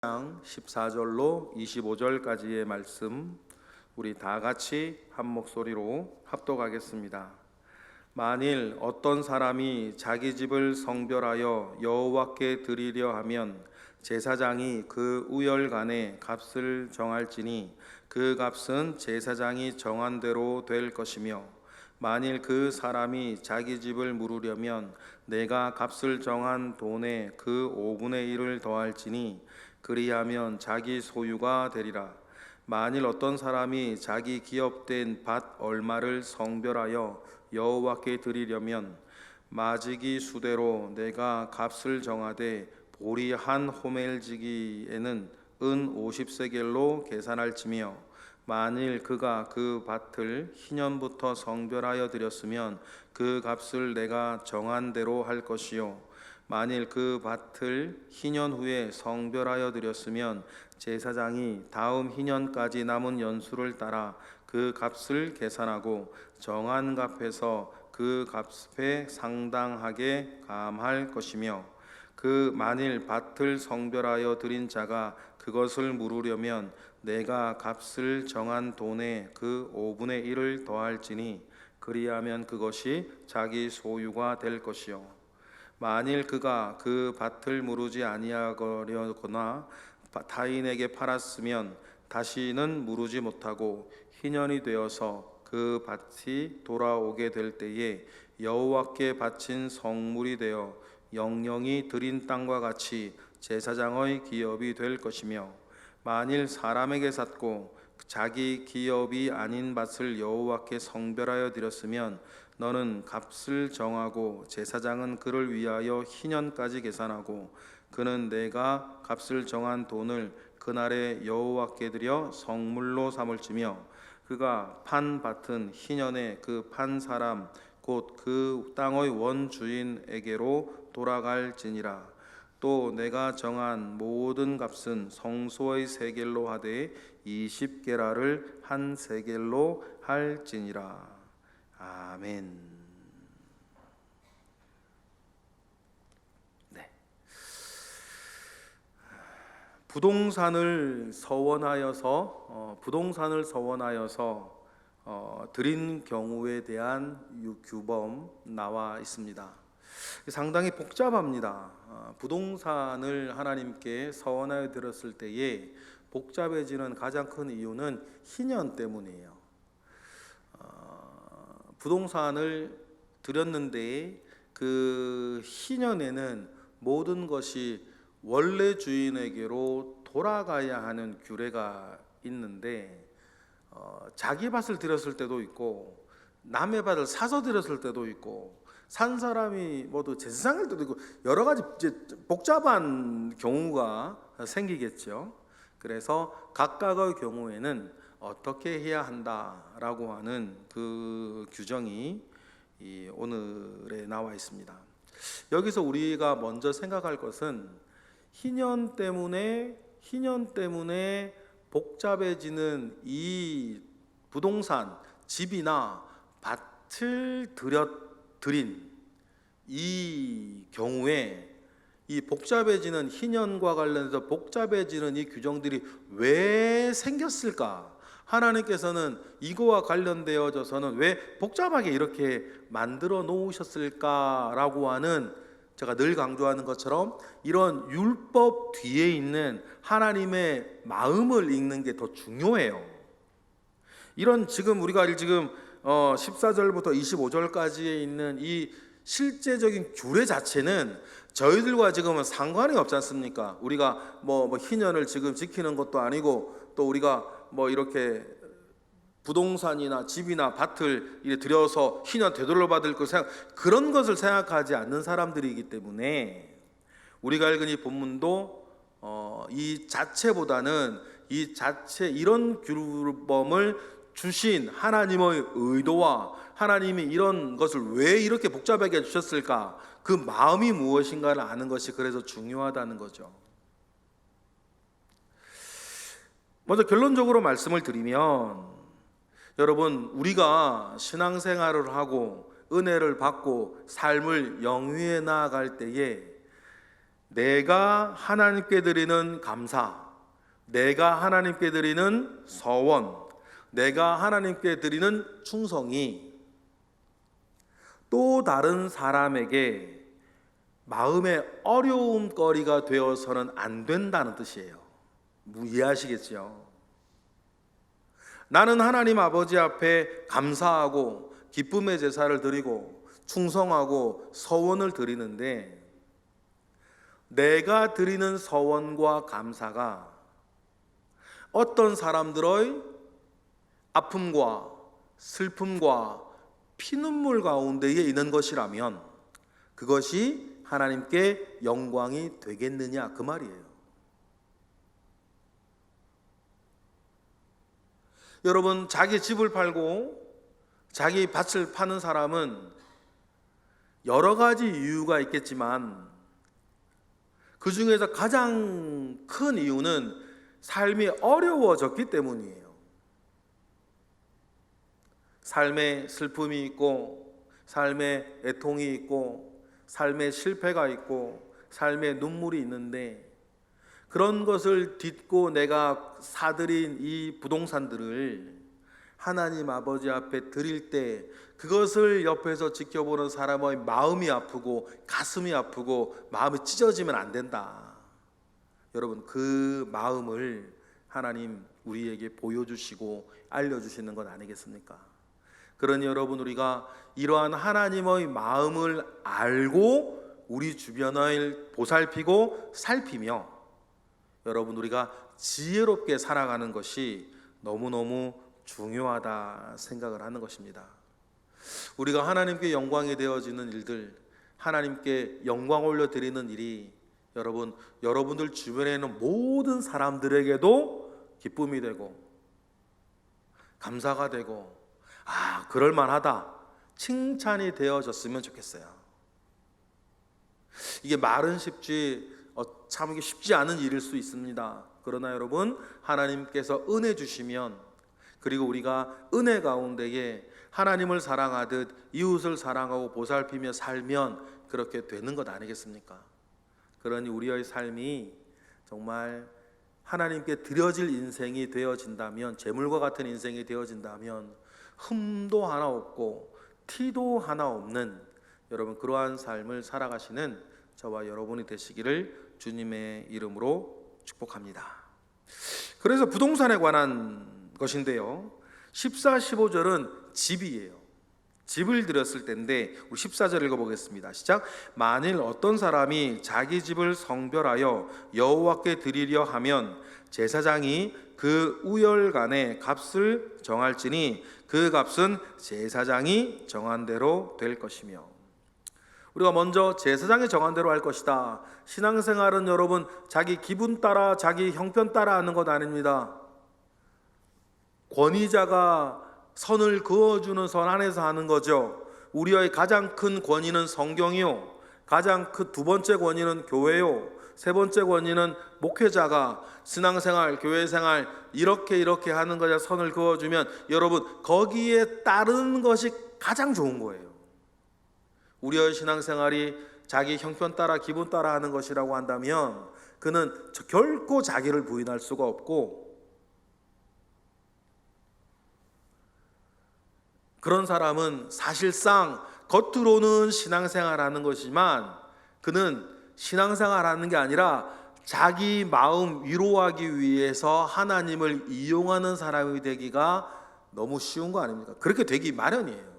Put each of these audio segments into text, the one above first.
14절로 25절까지의 말씀 우리 다 같이 한 목소리로 합독하겠습니다. 만일 어떤 사람이 자기 집을 성별하여 여호와께 드리려 하면 제사장이 그 우열간에 값을 정할지니 그 값은 제사장이 정한 대로 될 것이며, 만일 그 사람이 자기 집을 물으려면 내가 값을 정한 돈의 그 5분의 1을 더할지니 그리하면 자기 소유가 되리라. 만일 어떤 사람이 자기 기업된 밭 얼마를 성별하여 여호와께 드리려면 마지기 수대로 내가 값을 정하되 보리 한 호멜지기에는 은 50세겔로 계산할지며, 만일 그가 그 밭을 희년부터 성별하여 드렸으면 그 값을 내가 정한 대로 할 것이요, 만일 그 밭을 희년 후에 성별하여 드렸으면 제사장이 다음 희년까지 남은 연수를 따라 그 값을 계산하고 정한 값에서 그 값에 상당하게 감할 것이며, 그 만일 밭을 성별하여 드린 자가 그것을 물으려면 내가 값을 정한 돈의 그 5분의 1을 더할지니 그리하면 그것이 자기 소유가 될 것이요, 만일 그가 그 밭을 무르지 아니하거나 타인에게 팔았으면 다시는 무르지 못하고 희년이 되어서 그 밭이 돌아오게 될 때에 여호와께 바친 성물이 되어 영영이 드린 땅과 같이 제사장의 기업이 될 것이며, 만일 사람에게 샀고 자기 기업이 아닌 밭을 여호와께 성별하여 드렸으면 너는 값을 정하고 제사장은 그를 위하여 희년까지 계산하고 그는 내가 값을 정한 돈을 그날에 여호와께 드려 성물로 삼을지며, 그가 판 밭은 희년에 그 판 사람 곧 그 땅의 원주인에게로 돌아갈지니라. 또 내가 정한 모든 값은 성소의 세겔로 하되 20게라를 한 세겔로 할지니라. 아멘. 네. 부동산을 서원하여서 드린 경우에 대한 규범 나와 있습니다. 상당히 복잡합니다. 부동산을 하나님께 서원하여 드렸을 때에 복잡해지는 가장 큰 이유는 희년 때문이에요. 부동산을 드렸는데 그 희년에는 모든 것이 원래 주인에게로 돌아가야 하는 규례가 있는데, 자기 밭을 드렸을 때도 있고 남의 밭을 사서 드렸을 때도 있고 산 사람이 모두 제사장일 때도 있고 여러 가지 복잡한 경우가 생기겠죠. 그래서 각각의 경우에는 어떻게 해야 한다라고 하는 그 규정이 오늘에 나와 있습니다. 여기서 우리가 먼저 생각할 것은 희년 때문에 복잡해지는 이 부동산, 집이나 밭을 드린 이 경우에 이 복잡해지는 희년과 관련해서 복잡해지는 이 규정들이 왜 생겼을까? 하나님께서는 이거와 관련되어져서는 왜 복잡하게 이렇게 만들어 놓으셨을까라고 하는, 제가 늘 강조하는 것처럼 이런 율법 뒤에 있는 하나님의 마음을 읽는 게 더 중요해요. 이런 우리가 14절부터 25절까지에 있는 이 실제적인 규례 자체는 저희들과 지금은 상관이 없지 않습니까? 우리가 뭐 희년을 지금 지키는 것도 아니고, 또 우리가 이렇게 부동산이나 집이나 밭을 들여서 희년 되돌려 받을 그런 것을 생각하지 않는 사람들이기 때문에 우리가 읽은 이 본문도 이 자체보다는 이런 규범을 주신 하나님의 의도와 하나님이 이런 것을 왜 이렇게 복잡하게 해주셨을까, 그 마음이 무엇인가를 아는 것이 그래서 중요하다는 거죠. 먼저 결론적으로 말씀을 드리면, 여러분, 우리가 신앙생활을 하고 은혜를 받고 삶을 영위해 나아갈 때에 내가 하나님께 드리는 감사, 내가 하나님께 드리는 서원, 내가 하나님께 드리는 충성이 또 다른 사람에게 마음의 어려움거리가 되어서는 안 된다는 뜻이에요. 이해하시겠죠? 나는 하나님 아버지 앞에 감사하고 기쁨의 제사를 드리고 충성하고 서원을 드리는데, 내가 드리는 서원과 감사가 어떤 사람들의 아픔과 슬픔과 피눈물 가운데에 있는 것이라면 그것이 하나님께 영광이 되겠느냐, 그 말이에요. 여러분, 자기 집을 팔고 자기 밭을 파는 사람은 여러 가지 이유가 있겠지만 그 중에서 가장 큰 이유는 삶이 어려워졌기 때문이에요. 삶에 슬픔이 있고, 삶에 애통이 있고, 삶에 실패가 있고, 삶에 눈물이 있는데, 그런 것을 딛고 내가 사들인 이 부동산들을 하나님 아버지 앞에 드릴 때 그것을 옆에서 지켜보는 사람의 마음이 아프고 가슴이 아프고 마음이 찢어지면 안 된다. 여러분, 그 마음을 하나님 우리에게 보여주시고 알려주시는 것 아니겠습니까? 그러니 여러분, 우리가 이러한 하나님의 마음을 알고 우리 주변을 보살피고 살피며, 여러분, 우리가 지혜롭게 살아가는 것이 너무너무 중요하다 생각을 하는 것입니다. 우리가 하나님께 영광이 되어지는 일들, 하나님께 영광 올려드리는 일이 여러분, 여러분들 주변에 있는 모든 사람들에게도 기쁨이 되고 감사가 되고, 아, 그럴만하다, 칭찬이 되어졌으면 좋겠어요. 이게 말은 쉽지 참 이게 쉽지 않은 일일 수 있습니다. 그러나 여러분, 하나님께서 은혜 주시면, 그리고 우리가 은혜 가운데에 하나님을 사랑하듯 이웃을 사랑하고 보살피며 살면 그렇게 되는 것 아니겠습니까? 그러니 우리의 삶이 정말 하나님께 드려질 인생이 되어진다면, 재물과 같은 인생이 되어진다면 흠도 하나 없고 티도 하나 없는 여러분, 그러한 삶을 살아가시는 저와 여러분이 되시기를 주님의 이름으로 축복합니다. 그래서 부동산에 관한 것인데요, 14, 15절은 집이에요. 집을 드렸을 때인데, 우리 14절 읽어보겠습니다. 시작. 만일 어떤 사람이 자기 집을 성별하여 여호와께 드리려 하면 제사장이 그 우열간에 값을 정할지니 그 값은 제사장이 정한 대로 될 것이며. 우리가 먼저 제사장이 정한 대로 할 것이다. 신앙생활은 여러분, 자기 기분 따라 자기 형편 따라 하는 것 아닙니다. 권위자가 선을 그어주는 선 안에서 하는 거죠. 우리의 가장 큰 권위는 성경이요, 가장 큰 두 번째 권위는 교회요, 세 번째 권위는 목회자가 신앙생활, 교회생활 이렇게 하는 거자 선을 그어주면 여러분, 거기에 따르는 것이 가장 좋은 거예요. 우리의 신앙생활이 자기 형편 따라 기분 따라 하는 것이라고 한다면 그는 결코 자기를 부인할 수가 없고, 그런 사람은 사실상 겉으로는 신앙생활하는 것이지만 그는 신앙생활하는 게 아니라 자기 마음 위로하기 위해서 하나님을 이용하는 사람이 되기가 너무 쉬운 거 아닙니까? 그렇게 되기 마련이에요.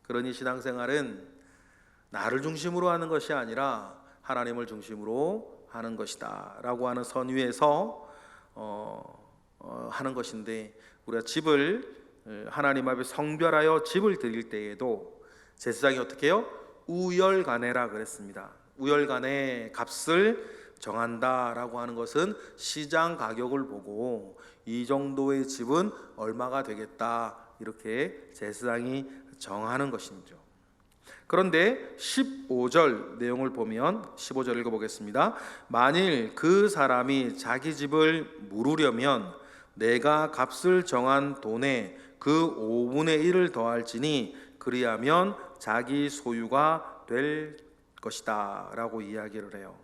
그러니 신앙생활은 나를 중심으로 하는 것이 아니라 하나님을 중심으로 하는 것이다 라고 하는 선 위에서 하는 것인데, 우리가 집을 하나님 앞에 성별하여 집을 드릴 때에도 제사장이 어떻게 해요? 우열간에라 그랬습니다. 우열간에 값을 정한다라고 하는 것은 시장 가격을 보고 이 정도의 집은 얼마가 되겠다, 이렇게 제사장이 정하는 것이죠. 그런데 15절 내용을 보면, 15절 읽어보겠습니다. 만일 그 사람이 자기 집을 물으려면 내가 값을 정한 돈에 그 5분의 1을 더할지니 그리하면 자기 소유가 될 것이다 라고 이야기를 해요.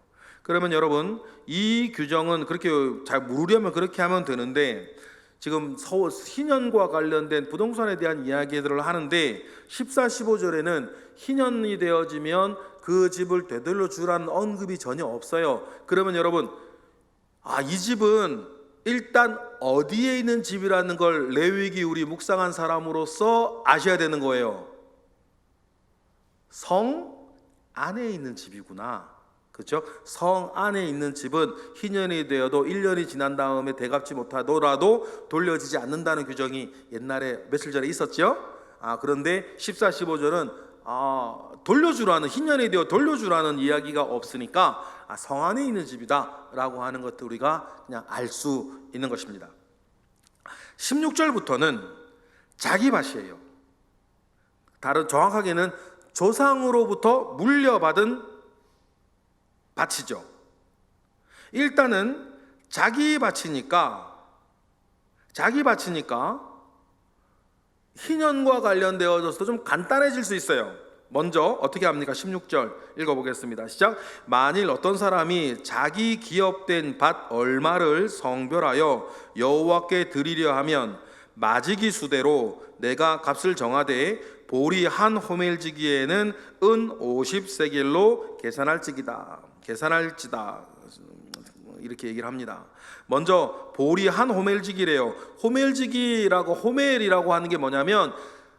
그러면 여러분, 이 규정은 그렇게 잘 물으려면 그렇게 하면 되는데, 지금 희년과 관련된 부동산에 대한 이야기들을 하는데 14, 15절에는 희년이 되어지면 그 집을 되돌려 주라는 언급이 전혀 없어요. 그러면 여러분, 이 집은 일단 어디에 있는 집이라는 걸 레위기 우리 묵상한 사람으로서 아셔야 되는 거예요. 성 안에 있는 집이구나. 그렇죠? 성 안에 있는 집은 희년이 되어도 1년이 지난 다음에 되갚지 못하더라도 돌려지지 않는다는 규정이 옛날에 며칠 전에 있었죠. 그런데 14, 15절은 돌려주라는, 희년이 되어 돌려주라는 이야기가 없으니까 성 안에 있는 집이다 라고 하는 것도 우리가 그냥 알 수 있는 것입니다. 16절부터는 자기 밭이에요. 정확하게는 조상으로부터 물려받은 밭이죠. 일단은 자기 밭이니까 희년과 관련되어져서 좀 간단해질 수 있어요. 먼저 어떻게 합니까? 16절 읽어보겠습니다. 시작. 만일 어떤 사람이 자기 기업된 밭 얼마를 성별하여 여호와께 드리려 하면 마지기 수대로 내가 값을 정하되 보리 한 호멜지기에는 은 50세겔로 계산할지다 이렇게 얘기를 합니다. 먼저 보리 한 호멜지기래요. 호멜이라고 하는 게 뭐냐면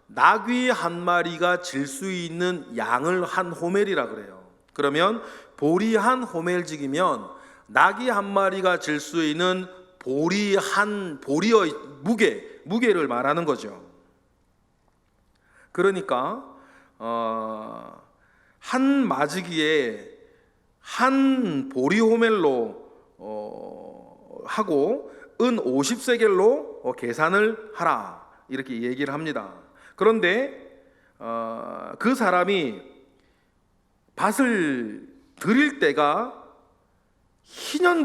나귀 한 마리가 질 수 있는 양을 한 호멜이라 그래요. 그러면 보리 한 호멜지기면 나귀 한 마리가 질 수 있는 보리의 무게를 말하는 거죠. 그러니까 한 마지기에 한 보리 호멜로 하고 은 50세겔로 계산을 하라 이렇게 얘기를 합니다. 그런데 그 사람이 밭을 드릴 때가 희년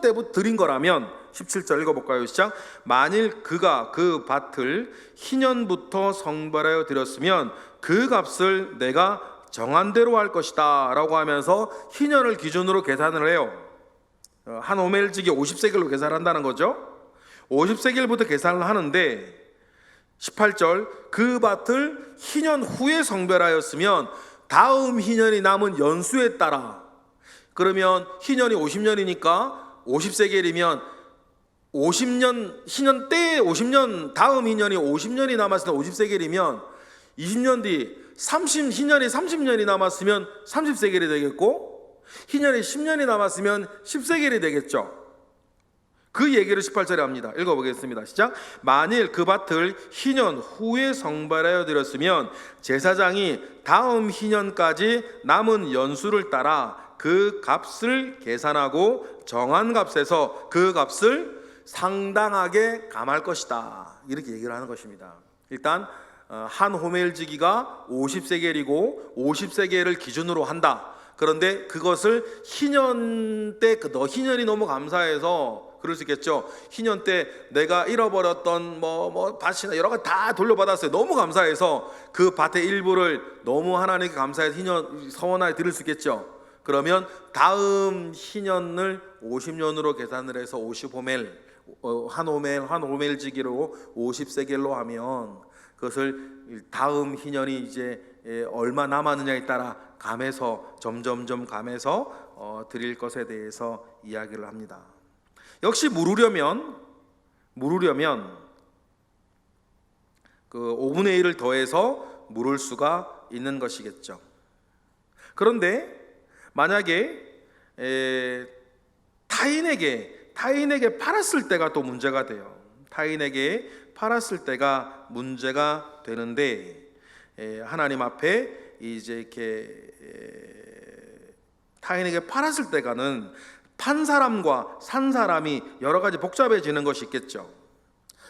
때부터 드린 거라면 17절 읽어볼까요? 시작. 만일 그가 그 밭을 희년부터 성별하여 드렸으면 그 값을 내가 정한 대로 할 것이다 라고 하면서 희년을 기준으로 계산을 해요. 한 호멜지기 50세겔로 계산한다는 거죠. 50세겔부터 계산을 하는데 18절 그 밭을 희년 후에 성별하였으면 다음 희년이 남은 연수에 따라, 그러면 희년이 50년이니까 50세겔이면 50년 희년 때 50년 다음 희년이 50년이 남았을 때 50세겔이면 20년 뒤 희년이 30년이 남았으면 30세겔이 되겠고 희년이 10년이 남았으면 10세겔이 되겠죠. 그 얘기를 18절에 합니다. 읽어보겠습니다. 시작. 만일 그 밭을 희년 후에 성별하여 드렸으면 제사장이 다음 희년까지 남은 연수를 따라 그 값을 계산하고 정한 값에서 그 값을 상당하게 감할 것이다 이렇게 얘기를 하는 것입니다. 일단 한 호멜지기가 50세겔이고 50세겔을 기준으로 한다. 그런데 그것을 희년 때 희년이 너무 감사해서 그럴 수 있겠죠. 희년 때 내가 잃어버렸던 밭이나 여러 가지 다 돌려받았어요. 너무 감사해서 그 밭의 일부를 너무 하나님께 감사해서 희년 서원하에 드릴 수 있겠죠. 그러면 다음 희년을 50년으로 계산을 해서 50호멜 한 호멜지기로 50세겔로 하면 그것을 다음 희년이 이제 얼마 남았느냐에 따라 감해서 점점점 감해서 드릴 것에 대해서 이야기를 합니다. 역시 물으려면 그 5분의 1을 더해서 물을 수가 있는 것이겠죠. 그런데 만약에 타인에게 팔았을 때가 또 문제가 돼요. 타인에게 팔았을 때가 문제가 되는데 하나님 앞에 이제 이렇게 타인에게 팔았을 때가는 판 사람과 산 사람이 여러 가지 복잡해지는 것이 있겠죠.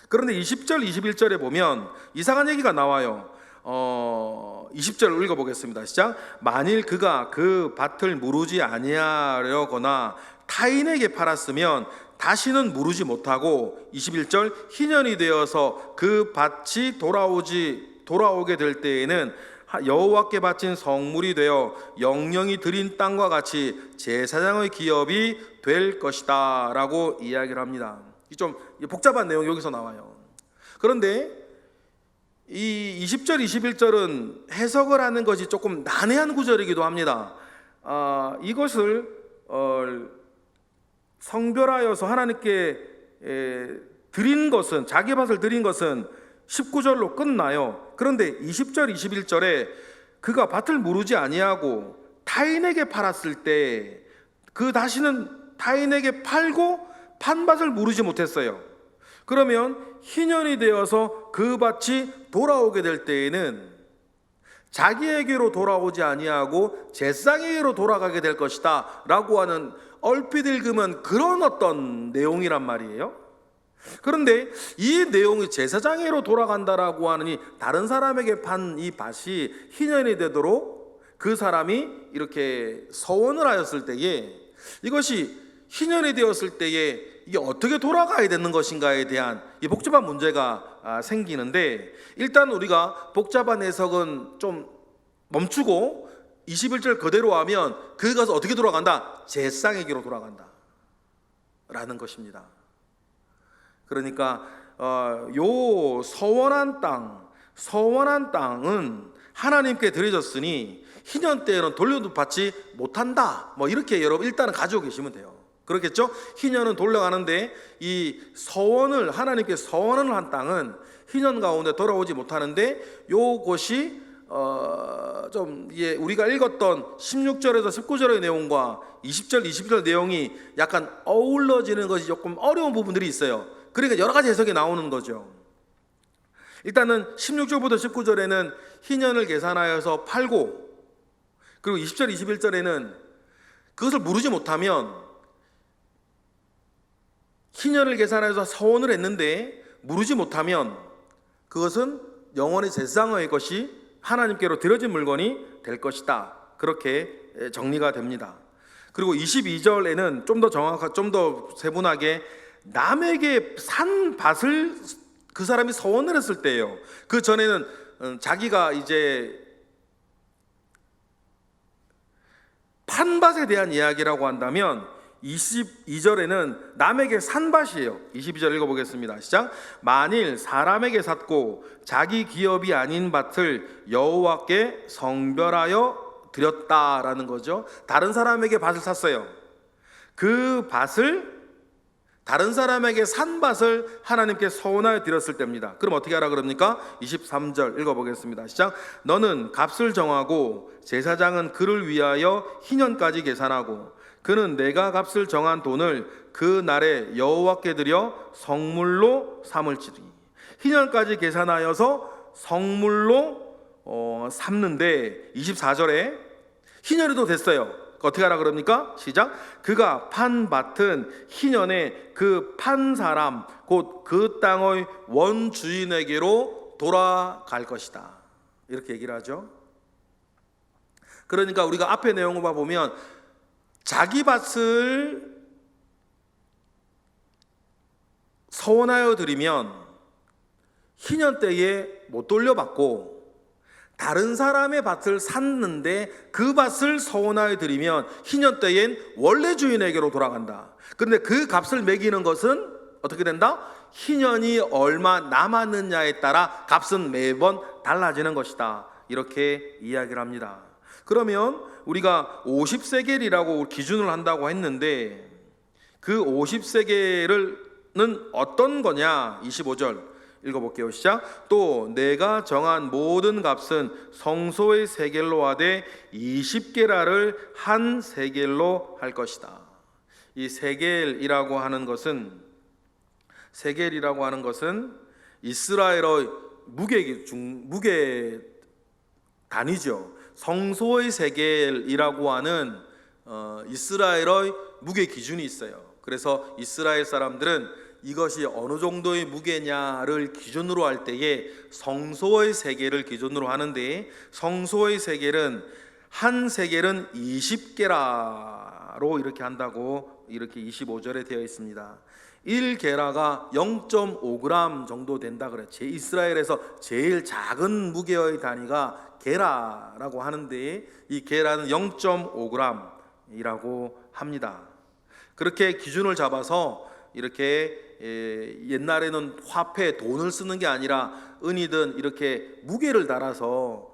그런데 20절, 21절에 보면 이상한 얘기가 나와요. 20절 읽어보겠습니다. 시작. 만일 그가 그 밭을 무르지 아니하려거나 타인에게 팔았으면 다시는 무르지 못하고 21절 희년이 되어서 그 밭이 돌아오게 될 때에는 여호와께 바친 성물이 되어 영영이 드린 땅과 같이 제사장의 기업이 될 것이다 라고 이야기를 합니다. 좀 복잡한 내용이 여기서 나와요. 그런데 이 20절 21절은 해석을 하는 것이 조금 난해한 구절이기도 합니다. 이것을 성별하여서 하나님께 드린 것은, 자기 밭을 드린 것은 19절로 끝나요. 그런데 20절 21절에 그가 밭을 무르지 아니하고 타인에게 팔았을 때 그 다시는 타인에게 팔고 판 밭을 무르지 못했어요. 그러면 희년이 되어서 그 밭이 돌아오게 될 때에는 자기에게로 돌아오지 아니하고 제사장에게로 돌아가게 될 것이다 라고 하는, 얼핏 읽으면 그런 어떤 내용이란 말이에요. 그런데 이 내용이 제사장에게로 돌아간다라고 하느니 다른 사람에게 판 이 밭이 희년이 되도록 그 사람이 이렇게 서원을 하였을 때에, 이것이 희년이 되었을 때에 이게 어떻게 돌아가야 되는 것인가에 대한 이 복잡한 문제가 생기는데, 일단 우리가 복잡한 해석은 좀 멈추고 21절 그대로 하면 그가 어떻게 돌아간다? 제사장에게로 돌아간다 라는 것입니다. 그러니까 요 서원한 땅은 하나님께 드려졌으니 희년 때에는 돌려받지 못한다, 뭐 이렇게 여러분 일단은 가지고 계시면 돼요. 그렇겠죠? 희년은 돌려가는데 이 서원을, 하나님께 서원을 한 땅은 희년 가운데 돌아오지 못하는데, 요것이 좀 우리가 읽었던 16절에서 19절의 내용과 20절 21절 내용이 약간 어우러지는 것이 조금 어려운 부분들이 있어요. 그러니까 여러 가지 해석이 나오는 거죠. 일단은 16절부터 19절에는 희년을 계산하여서 팔고, 그리고 20절 21절에는 그것을 무르지 못하면, 희년을 계산해서 서원을 했는데 무르지 못하면 그것은 영원히 제사장의 것이 하나님께로 드려진 물건이 될 것이다, 그렇게 정리가 됩니다. 그리고 22절에는 좀 더 정확하게, 좀 더 세분하게 남에게 산 밭을 그 사람이 서원을 했을 때예요. 그 전에는 자기가 이제 판 밭에 대한 이야기라고 한다면 22절에는 남에게 산 밭이에요. 22절 읽어보겠습니다. 시작. 만일 사람에게 샀고 자기 기업이 아닌 밭을 여호와께 성별하여 드렸다라는 거죠. 다른 사람에게 밭을 샀어요. 그 밭을, 다른 사람에게 산 밭을 하나님께 서원하여 드렸을 때입니다. 그럼 어떻게 하라 그럽니까? 23절 읽어보겠습니다. 시작. 너는 값을 정하고 제사장은 그를 위하여 희년까지 계산하고 그는 내가 값을 정한 돈을 그 날에 여호와께 드려 성물로 삼을지니. 희년까지 계산하여서 성물로 삼는데 24절에 희년에도 됐어요. 어떻게 하라 그럽니까? 시작. 그가 판 밭은 희년에 그 판 사람 곧 그 땅의 원주인에게로 돌아갈 것이다, 이렇게 얘기를 하죠. 그러니까 우리가 앞에 내용을 보면 자기 밭을 서원하여 드리면 희년 때에 못 돌려받고, 다른 사람의 밭을 샀는데 그 밭을 서원하여 드리면 희년 때엔 원래 주인에게로 돌아간다. 그런데 그 값을 매기는 것은 어떻게 된다? 희년이 얼마 남았느냐에 따라 값은 매번 달라지는 것이다, 이렇게 이야기를 합니다. 그러면 우리가 50세겔이라고 기준을 한다고 했는데 그 50세겔은 어떤 거냐? 25절 읽어볼게요. 시작. 또 내가 정한 모든 값은 성소의 세겔로 하되 20게라를 한 세겔로 할 것이다. 이 세겔이라고 하는 것은 이스라엘의 무게 단위죠. 성소의 세겔이라고 하는 이스라엘의 무게 기준이 있어요. 그래서 이스라엘 사람들은 이것이 어느 정도의 무게냐를 기준으로 할 때에 성소의 세겔을 기준으로 하는데, 성소의 세겔은 한 세겔은 20게라로 이렇게 한다고 이렇게 25절에 되어 있습니다. 1게라가 0.5g 정도 된다 그래요. 이스라엘에서 제일 작은 무게의 단위가 게라라고 하는데, 이 게라는 0.5g이라고 합니다. 그렇게 기준을 잡아서 이렇게 옛날에는 화폐 돈을 쓰는 게 아니라 은이든 이렇게 무게를 달아서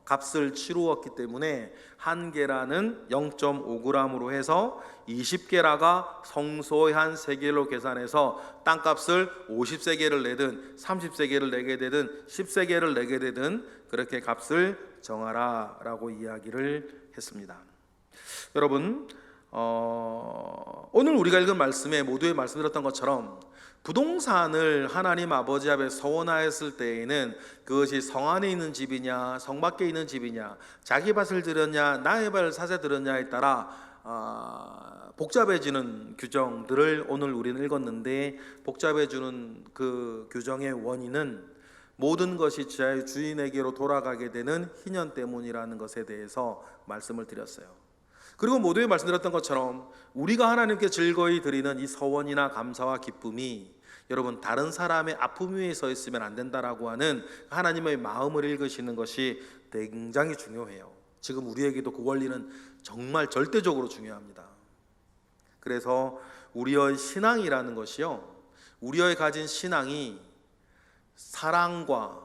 값을 치루었기 때문에 한 게라는 0.5g으로 해서 20게라가 성소의 한 세겔로 계산해서 땅값을 50세겔을 내든 30세겔을 내게 되든 10세겔을 내게 되든 그렇게 값을 정하라라고 이야기를 했습니다. 여러분, 오늘 우리가 읽은 말씀에 모두의 말씀드렸던 것처럼 부동산을 하나님 아버지 앞에 서원하였을 때에는 그것이 성 안에 있는 집이냐 성 밖에 있는 집이냐, 자기 밭을 들였냐 나의 밭을 사세 들였냐에 따라 복잡해지는 규정들을 오늘 우리는 읽었는데, 복잡해지는 그 규정의 원인은 모든 것이 제 주인에게로 돌아가게 되는 희년 때문이라는 것에 대해서 말씀을 드렸어요. 그리고 모두에 말씀드렸던 것처럼 우리가 하나님께 즐거이 드리는 이 서원이나 감사와 기쁨이 여러분 다른 사람의 아픔 위에 서 있으면 안 된다라고 하는 하나님의 마음을 읽으시는 것이 굉장히 중요해요. 지금 우리에게도 그 원리는 정말 절대적으로 중요합니다. 그래서 우리의 신앙이라는 것이요, 우리의 가진 신앙이 사랑과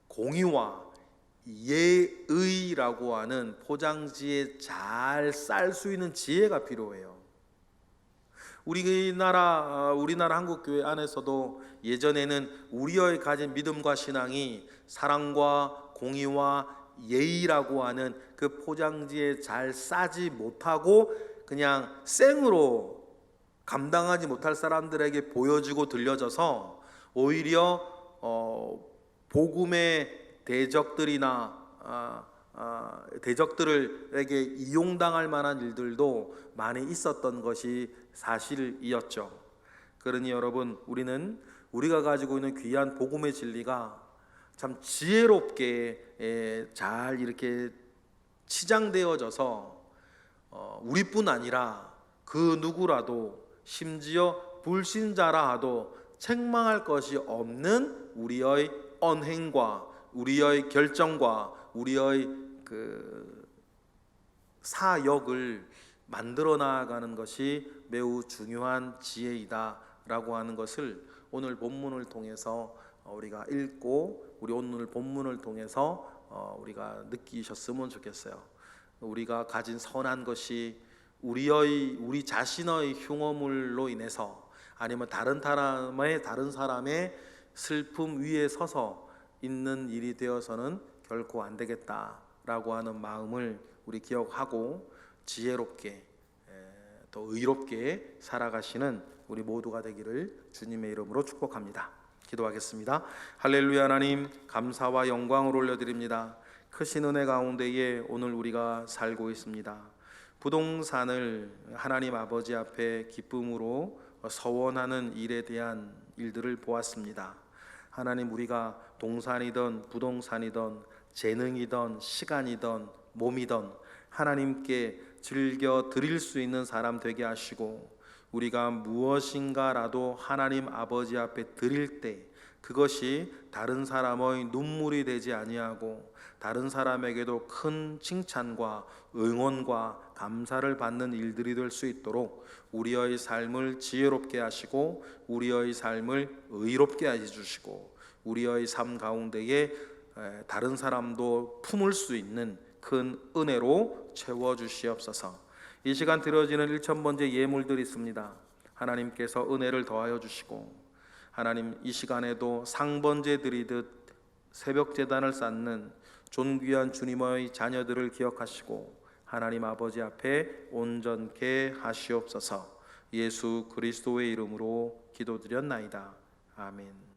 공의와 예의라고 하는 포장지에 잘 쌀 수 있는 지혜가 필요해요. 우리나라 한국교회 안에서도 예전에는 우리의 가진 믿음과 신앙이 사랑과 공의와 예의라고 하는 그 포장지에 잘 싸지 못하고 그냥 생으로 감당하지 못할 사람들에게 보여지고 들려져서 오히려 복음의 대적들이나 대적들에게 이용당할 만한 일들도 많이 있었던 것이 사실이었죠. 그러니 여러분, 우리가 가지고 있는 귀한 복음의 진리가 참 지혜롭게 잘 이렇게 치장되어져서 우리뿐 아니라 그 누구라도, 심지어 불신자라 하도 책망할 것이 없는 우리의 언행과 우리의 결정과 우리의 그 사역을 만들어 나아가는 것이 매우 중요한 지혜이다라고 하는 것을 오늘 본문을 통해서 우리가 읽고 우리 오늘 본문을 통해서 우리가 느끼셨으면 좋겠어요. 우리가 가진 선한 것이 우리 자신의 흉어물로 인해서 아니면 다른 사람의 슬픔 위에 서서 있는 일이 되어서는 결코 안 되겠다라고 하는 마음을 우리 기억하고 지혜롭게 또 의롭게 살아가시는 우리 모두가 되기를 주님의 이름으로 축복합니다. 기도하겠습니다. 할렐루야. 하나님, 감사와 영광을 올려드립니다. 크신 은혜 가운데에 오늘 우리가 살고 있습니다. 부동산을 하나님 아버지 앞에 기쁨으로 서원하는 일에 대한 일들을 보았습니다. 하나님, 우리가 동산이든 부동산이든 재능이든 시간이든 몸이든 하나님께 즐겨 드릴 수 있는 사람 되게 하시고, 우리가 무엇인가라도 하나님 아버지 앞에 드릴 때 그것이 다른 사람의 눈물이 되지 아니하고 다른 사람에게도 큰 칭찬과 응원과 감사를 받는 일들이 될 수 있도록 우리의 삶을 지혜롭게 하시고 우리의 삶을 의롭게 해주시고 우리의 삶 가운데에 다른 사람도 품을 수 있는 큰 은혜로 채워주시옵소서. 이 시간 드려지는 1000번째 예물들이 있습니다. 하나님께서 은혜를 더하여 주시고, 하나님 이 시간에도 상번제 드리듯 새벽 제단을 쌓는 존귀한 주님의 자녀들을 기억하시고 하나님 아버지 앞에 온전케 하시옵소서. 예수 그리스도의 이름으로 기도드렸나이다. 아멘.